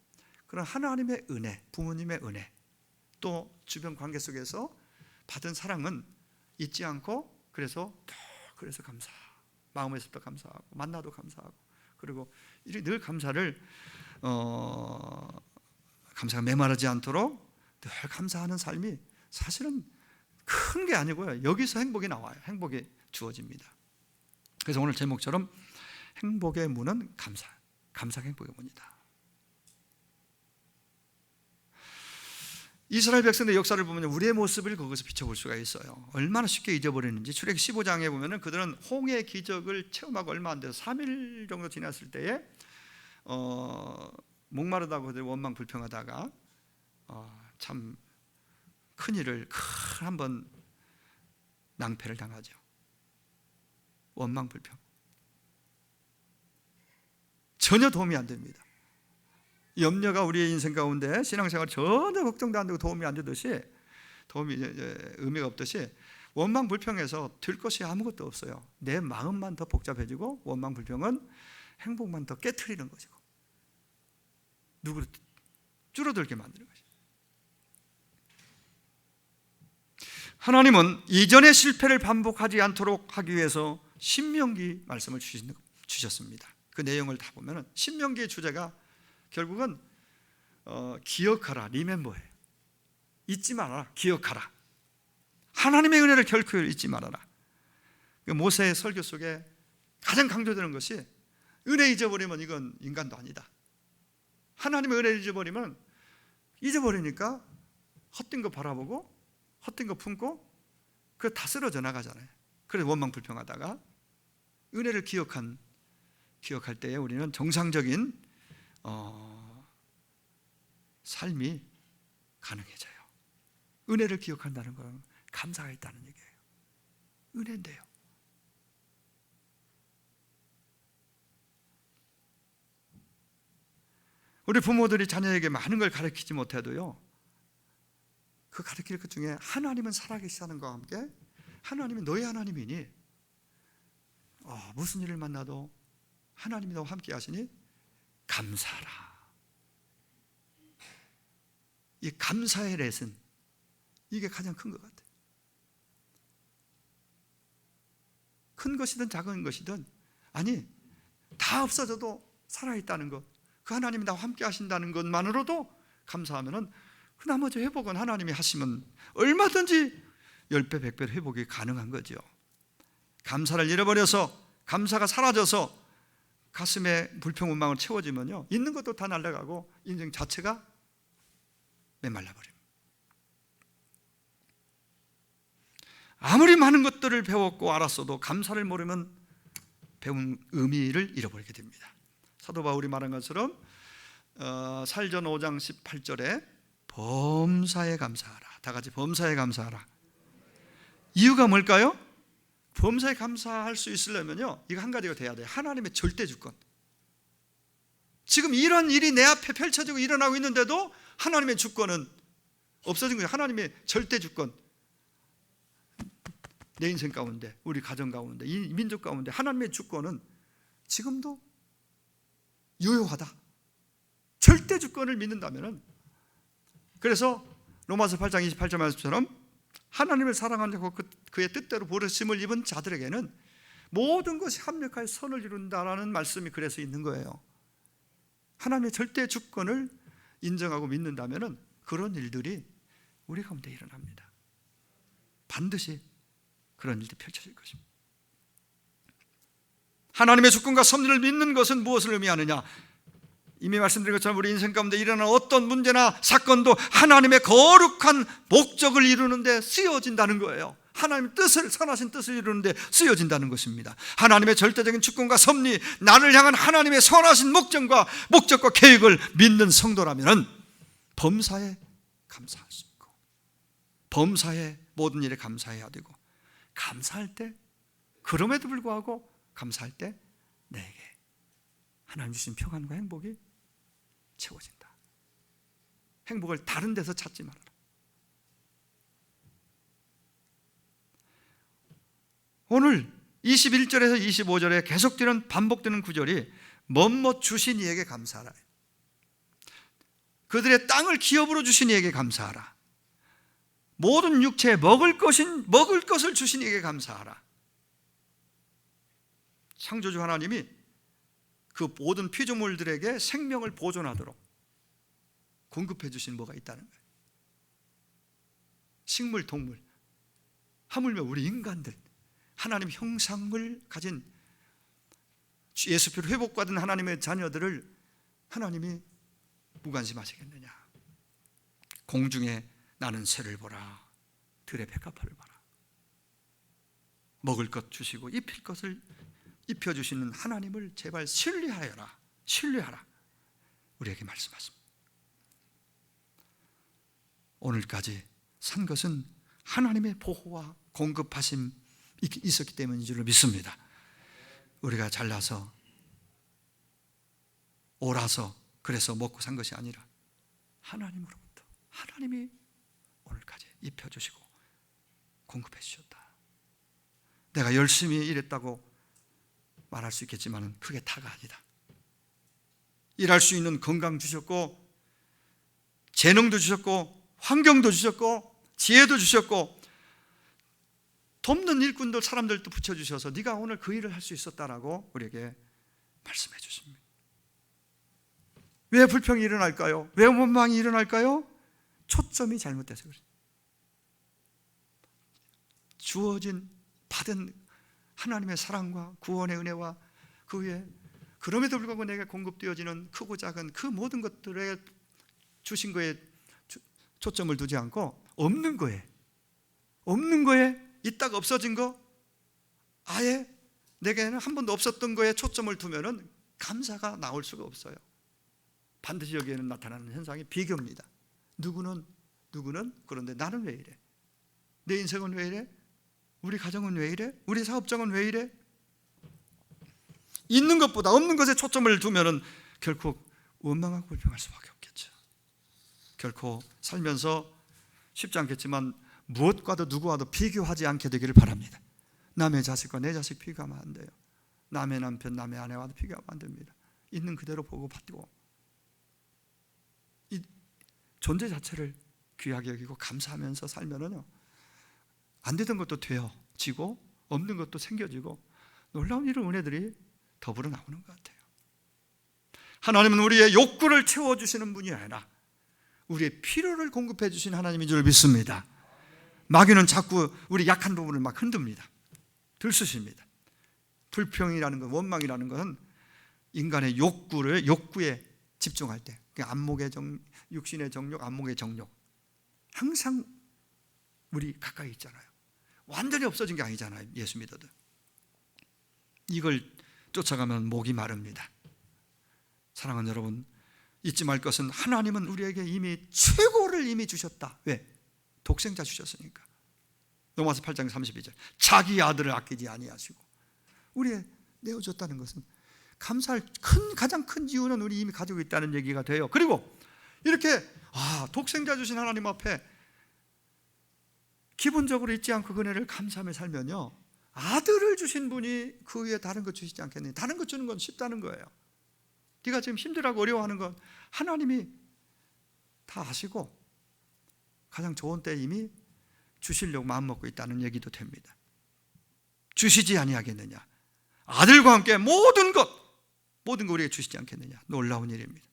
그런 하나님의 은혜, 부모님의 은혜, 또 주변 관계 속에서 받은 사랑은 잊지 않고 그래서 감사, 마음에서도 감사하고 만나도 감사하고 그리고 늘 감사를 감사가 메마르지 않도록 늘 감사하는 삶이 사실은 큰 게 아니고요. 여기서 행복이 나와요. 행복이 주어집니다. 그래서 오늘 제목처럼 행복의 문은 감사가 행복의 문이다. 이스라엘 백성들의 역사를 보면 우리의 모습을 거기서 비춰볼 수가 있어요. 얼마나 쉽게 잊어버리는지. 출애굽기 15장에 보면 그들은 홍해 기적을 체험하고 얼마 안 돼서 3일 정도 지났을 때에 목마르다고 그들 원망 불평하다가 참 큰일을 한번 낭패를 당하죠. 원망 불평. 전혀 도움이 안 됩니다. 염려가 우리의 인생 가운데 신앙생활 전혀 걱정도 안 되고 도움이 안 되듯이, 도움이 의미가 없듯이, 원망 불평해서 될 것이 아무것도 없어요. 내 마음만 더 복잡해지고 원망 불평은 행복만 더 깨트리는 것이고 누구를 줄어들게 만드는 것이죠. 하나님은 이전의 실패를 반복하지 않도록 하기 위해서 신명기 말씀을 주셨습니다. 그 내용을 다 보면 신명기의 주제가 결국은 기억하라, 리멤버예요. 잊지 말아라, 기억하라. 하나님의 은혜를 결코 잊지 말아라. 모세의 설교 속에 가장 강조되는 것이, 은혜 잊어버리면 이건 인간도 아니다. 하나님의 은혜를 잊어버리면, 잊어버리니까 헛된 거 바라보고 헛된 거 품고 그거 다 쓰러져 나가잖아요. 그래서 원망 불평하다가 은혜를 기억할 때에 우리는 정상적인 삶이 가능해져요. 은혜를 기억한다는 건 감사가 있다는 얘기예요. 은혜인데요. 우리 부모들이 자녀에게 많은 걸 가르치지 못해도요, 그 가르칠 것 중에 하나님은 살아계시다는 것과 함께 하나님이 너의 하나님이니 무슨 일을 만나도 하나님이 너와 함께 하시니 감사하라. 이 감사의 레슨, 이게 가장 큰 것 같아요. 큰 것이든 작은 것이든, 아니 다 없어져도 살아있다는 것, 그 하나님이 나와 함께 하신다는 것만으로도 감사하면은 그 나머지 회복은 하나님이 하시면 얼마든지 10배, 100배 회복이 가능한 거죠. 감사를 잃어버려서, 감사가 사라져서 가슴에 불평원망을 채워지면요, 있는 것도 다 날아가고 인생 자체가 메말라버립니다. 아무리 많은 것들을 배웠고 알았어도 감사를 모르면 배운 의미를 잃어버리게 됩니다. 사도 바울이 말한 것처럼 살전 5장 18절에 범사에 감사하라. 다 같이 범사에 감사하라. 이유가 뭘까요? 범사에 감사할 수 있으려면요, 이거 한 가지가 돼야 돼요. 하나님의 절대 주권. 지금 이런 일이 내 앞에 펼쳐지고 일어나고 있는데도 하나님의 주권은 없어진 거예요. 하나님의 절대 주권, 내 인생 가운데, 우리 가정 가운데, 이 민족 가운데 하나님의 주권은 지금도 유효하다. 절대 주권을 믿는다면은, 그래서 로마서 8장 28절 말씀처럼 하나님을 사랑하는 자고 그의 뜻대로 부르심을 입은 자들에게는 모든 것이 합력하여 선을 이룬다라는 말씀이 그래서 있는 거예요. 하나님의 절대 주권을 인정하고 믿는다면은 그런 일들이 우리 가운데 일어납니다. 반드시 그런 일들이 펼쳐질 것입니다. 하나님의 주권과 섭리를 믿는 것은 무엇을 의미하느냐? 이미 말씀드린 것처럼 우리 인생 가운데 일어나는 어떤 문제나 사건도 하나님의 거룩한 목적을 이루는 데 쓰여진다는 거예요. 하나님의 뜻을, 선하신 뜻을 이루는 데 쓰여진다는 것입니다. 하나님의 절대적인 주권과 섭리, 나를 향한 하나님의 선하신 목적과 계획을 믿는 성도라면 범사에 감사할 수 있고, 범사에 모든 일에 감사해야 되고, 감사할 때, 그럼에도 불구하고 감사할 때 내게 하나님 주신 평안과 행복이 채워진다. 행복을 다른 데서 찾지 말아라. 오늘 21절에서 25절에 계속되는 반복되는 구절이 뭐뭐 주신 이에게 감사하라. 그들의 땅을 기업으로 주신 이에게 감사하라. 모든 육체에 먹을 것을 주신 이에게 감사하라. 창조주 하나님이 그 모든 피조물들에게 생명을 보존하도록 공급해 주신 뭐가 있다는 거예요. 식물, 동물, 하물며 우리 인간들, 하나님 형상을 가진 예수피로 회복받은 하나님의 자녀들을 하나님이 무관심하시겠느냐? 공중에 나는 새를 보라, 들의 백합화를 봐라. 먹을 것 주시고 입힐 것을 입혀주시는 하나님을 제발 신뢰하여라, 신뢰하라, 우리에게 말씀하십니다. 오늘까지 산 것은 하나님의 보호와 공급하심이 있었기 때문인 줄 믿습니다. 우리가 잘나서 옳아서 그래서 먹고 산 것이 아니라 하나님으로부터 하나님이 오늘까지 입혀주시고 공급해 주셨다. 내가 열심히 일했다고 말할 수 있겠지만 그게 다가 아니다. 일할 수 있는 건강 주셨고, 재능도 주셨고, 환경도 주셨고, 지혜도 주셨고, 돕는 일꾼들 사람들도 붙여주셔서 네가 오늘 그 일을 할 수 있었다라고 우리에게 말씀해 주십니다. 왜 불평이 일어날까요? 왜 원망이 일어날까요? 초점이 잘못돼서 그래요. 주어진 받은 하나님의 사랑과 구원의 은혜와 그 위에 그럼에도 불구하고 내게 공급되어지는 크고 작은 그 모든 것들에 주신 거에 초점을 두지 않고 없는 거에 있다가 없어진 거, 아예 내게는 한 번도 없었던 거에 초점을 두면은 감사가 나올 수가 없어요. 반드시 여기에는 나타나는 현상이 비교입니다. 누구는 그런데 나는 왜 이래? 내 인생은 왜 이래? 우리 가정은 왜 이래? 우리 사업장은 왜 이래? 있는 것보다 없는 것에 초점을 두면은 결코 원망하고 불평할 수밖에 없겠죠. 결코 살면서 쉽지 않겠지만 무엇과도 누구와도 비교하지 않게 되기를 바랍니다. 남의 자식과 내 자식 비교하면 안 돼요. 남의 남편, 남의 아내와도 비교하면 안 됩니다. 있는 그대로 보고 받고 이 존재 자체를 귀하게 여기고 감사하면서 살면은요, 안 되던 것도 되어지고 없는 것도 생겨지고 놀라운 이런 은혜들이 더불어 나오는 것 같아요. 하나님은 우리의 욕구를 채워주시는 분이 아니라 우리의 필요를 공급해 주신 하나님인 줄 믿습니다. 마귀는 자꾸 우리 약한 부분을 막 흔듭니다. 들쑤십니다. 불평이라는 것, 원망이라는 것은 인간의 욕구에 집중할 때, 안목의 육신의 정욕, 안목의 정욕, 항상 우리 가까이 있잖아요. 완전히 없어진 게 아니잖아요. 예수 믿어도. 이걸 쫓아가면 목이 마릅니다. 사랑하는 여러분, 잊지 말 것은 하나님은 우리에게 이미 최고를 이미 주셨다. 왜? 독생자 주셨으니까. 로마서 8장 32절, 자기 아들을 아끼지 아니하시고 우리에 내어줬다는 것은 감사할 가장 큰 이유는 우리 이미 가지고 있다는 얘기가 돼요. 그리고 이렇게 독생자 주신 하나님 앞에 기본적으로 잊지 않고 그 은혜를 감사하며 살면요, 아들을 주신 분이 그 위에 다른 것 주시지 않겠느냐. 다른 것 주는 건 쉽다는 거예요. 네가 지금 힘들어하고 어려워하는 건 하나님이 다 아시고 가장 좋은 때 이미 주시려고 마음먹고 있다는 얘기도 됩니다. 주시지 아니하겠느냐. 아들과 함께 모든 것 우리에게 주시지 않겠느냐. 놀라운 일입니다.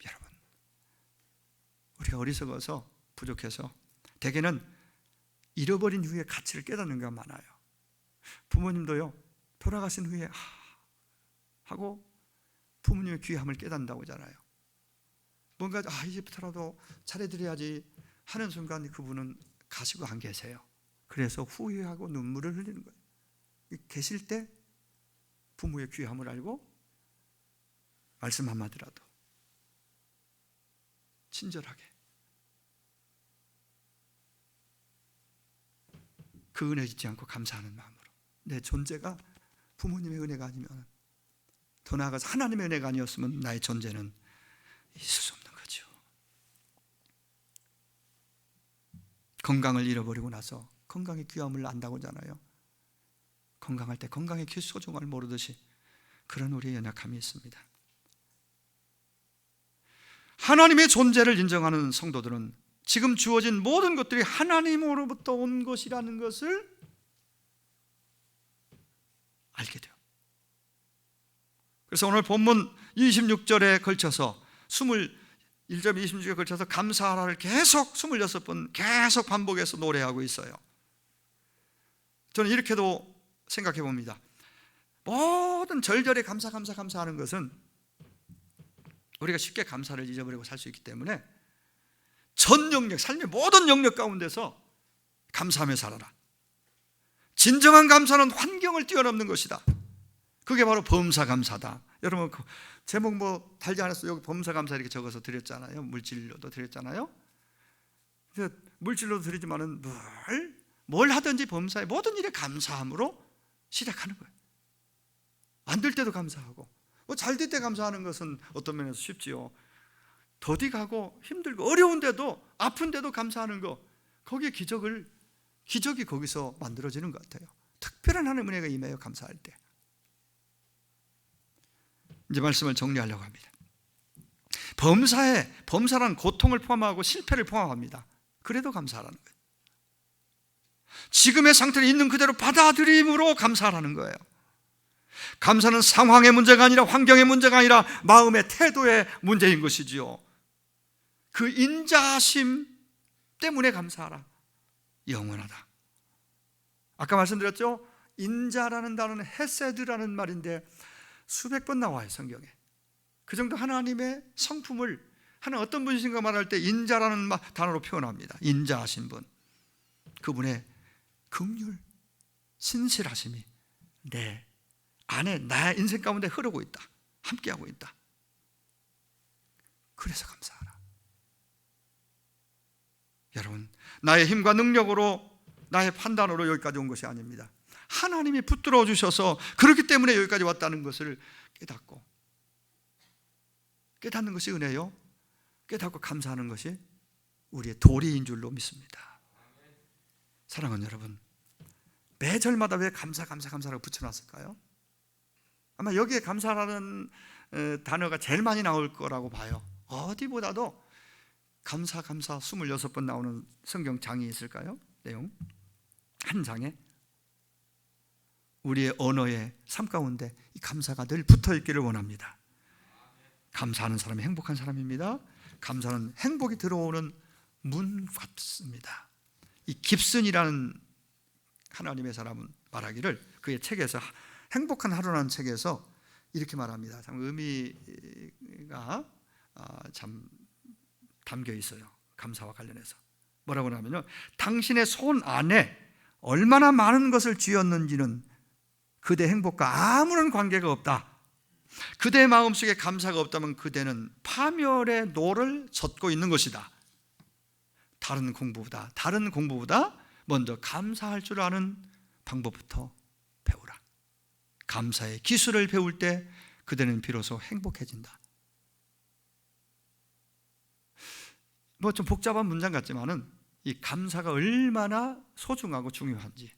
여러분, 우리가 어리석어서 부족해서 대개는 잃어버린 후에 가치를 깨닫는 경우가 많아요. 부모님도요, 돌아가신 후에 하고 부모님의 귀함을 깨닫는다고 하잖아요. 뭔가 이제부터라도 차려드려야지 하는 순간 그분은 가시고 안 계세요. 그래서 후회하고 눈물을 흘리는 거예요. 계실 때 부모의 귀함을 알고 말씀 한마디라도 친절하게 그 은혜 잊지 않고 감사하는 마음으로, 내 존재가 부모님의 은혜가 아니면, 더 나아가서 하나님의 은혜가 아니었으면 나의 존재는 있을 수 없는 거죠. 건강을 잃어버리고 나서 건강의 귀함을 안다고 하잖아요. 건강할 때 건강의 소중함을 모르듯이 그런 우리의 연약함이 있습니다. 하나님의 존재를 인정하는 성도들은 지금 주어진 모든 것들이 하나님으로부터 온 것이라는 것을 알게 돼요. 그래서 오늘 본문 26절에 걸쳐서 1절 26절에 걸쳐서 감사하라를 계속 26번 계속 반복해서 노래하고 있어요. 저는 이렇게도 생각해 봅니다. 모든 절절에 감사하는 것은 우리가 쉽게 감사를 잊어버리고 살 수 있기 때문에 전 영역, 삶의 모든 영역 가운데서 감사하며 살아라. 진정한 감사는 환경을 뛰어넘는 것이다. 그게 바로 범사감사다. 여러분 제목 뭐 달지 않았어요? 여기 범사감사 이렇게 적어서 드렸잖아요. 물질로도 드렸잖아요. 물질로도 드리지만은 뭘 하든지 범사의 모든 일에 감사함으로 시작하는 거예요. 안 될 때도 감사하고, 뭐 잘 될 때 감사하는 것은 어떤 면에서 쉽지요. 더디가고 힘들고 어려운데도 아픈데도 감사하는 거, 거기에 기적이 거기서 만들어지는 것 같아요. 특별한 하나님의 은혜가 임해요. 감사할 때. 이제 말씀을 정리하려고 합니다. 범사란 고통을 포함하고 실패를 포함합니다. 그래도 감사하라는 거예요. 지금의 상태를 있는 그대로 받아들임으로 감사하라는 거예요. 감사는 상황의 문제가 아니라, 환경의 문제가 아니라 마음의 태도의 문제인 것이지요. 그 인자하심 때문에 감사하라. 영원하다. 아까 말씀드렸죠? 인자라는 단어는 헤세드라는 말인데 수백 번 나와요, 성경에. 그 정도 하나님의 성품을 하나님 어떤 분이신가 말할 때 인자라는 단어로 표현합니다. 인자하신 분, 그분의 긍휼, 신실하심이 내 안에, 나의 인생 가운데 흐르고 있다, 함께하고 있다. 그래서 감사하라. 여러분, 나의 힘과 능력으로, 나의 판단으로 여기까지 온 것이 아닙니다. 하나님이 붙들어 주셔서 그렇기 때문에 여기까지 왔다는 것을 깨닫는 것이 은혜요, 깨닫고 감사하는 것이 우리의 도리인 줄로 믿습니다. 사랑하는 여러분, 매절마다 왜 감사라고 붙여놨을까요? 아마 여기에 감사라는 단어가 제일 많이 나올 거라고 봐요. 어디보다도 감사 26번 나오는 성경 장이 있을까요? 내용 한 장에 우리의 언어의 삶 가운데 이 감사가 늘 붙어 있기를 원합니다. 감사하는 사람이 행복한 사람입니다. 감사는 행복이 들어오는 문 같습니다. 이 깁슨이라는 하나님의 사람은 말하기를, 그의 책에서, 행복한 하루라는 책에서 이렇게 말합니다. 참 의미가 참 담겨 있어요. 감사와 관련해서 뭐라고 하냐면요, 당신의 손 안에 얼마나 많은 것을 쥐었는지는 그대 행복과 아무런 관계가 없다. 그대의 마음속에 감사가 없다면 그대는 파멸의 노를 젓고 있는 것이다. 다른 공부보다 먼저 감사할 줄 아는 방법부터 배우라. 감사의 기술을 배울 때 그대는 비로소 행복해진다. 뭐 좀 복잡한 문장 같지만은 이 감사가 얼마나 소중하고 중요한지,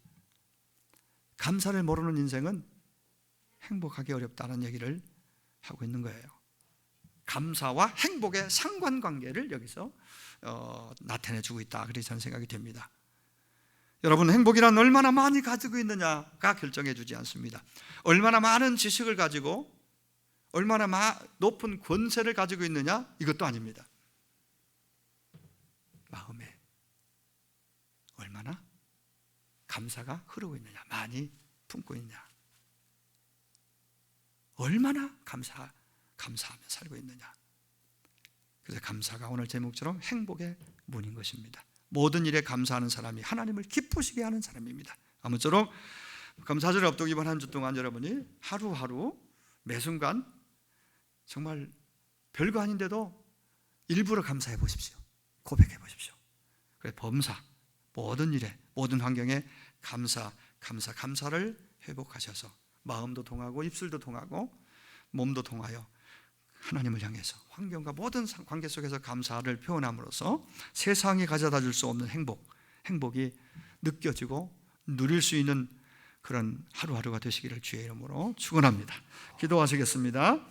감사를 모르는 인생은 행복하기 어렵다는 얘기를 하고 있는 거예요. 감사와 행복의 상관관계를 여기서 나타내주고 있다, 그렇게 저는 생각이 됩니다. 여러분, 행복이란 얼마나 많이 가지고 있느냐가 결정해 주지 않습니다. 얼마나 많은 지식을 가지고 얼마나 높은 권세를 가지고 있느냐, 이것도 아닙니다. 마음에 얼마나 감사가 흐르고 있느냐, 많이 품고 있냐, 얼마나 감사하며 살고 있느냐. 그래서 감사가 오늘 제목처럼 행복의 문인 것입니다. 모든 일에 감사하는 사람이 하나님을 기쁘시게 하는 사람입니다. 아무쪼록 감사절을 앞두고 이번 한 주 동안 여러분이 하루하루 매 순간 정말 별거 아닌데도 일부러 감사해 보십시오. 고백해 보십시오. 그래, 범사, 모든 일에, 모든 환경에 감사를 회복하셔서 마음도 통하고 입술도 통하고 몸도 통하여 하나님을 향해서 환경과 모든 관계 속에서 감사를 표현함으로써 세상이 가져다 줄 수 없는 행복이 느껴지고 누릴 수 있는 그런 하루하루가 되시기를 주의 이름으로 축원합니다. 기도하시겠습니다.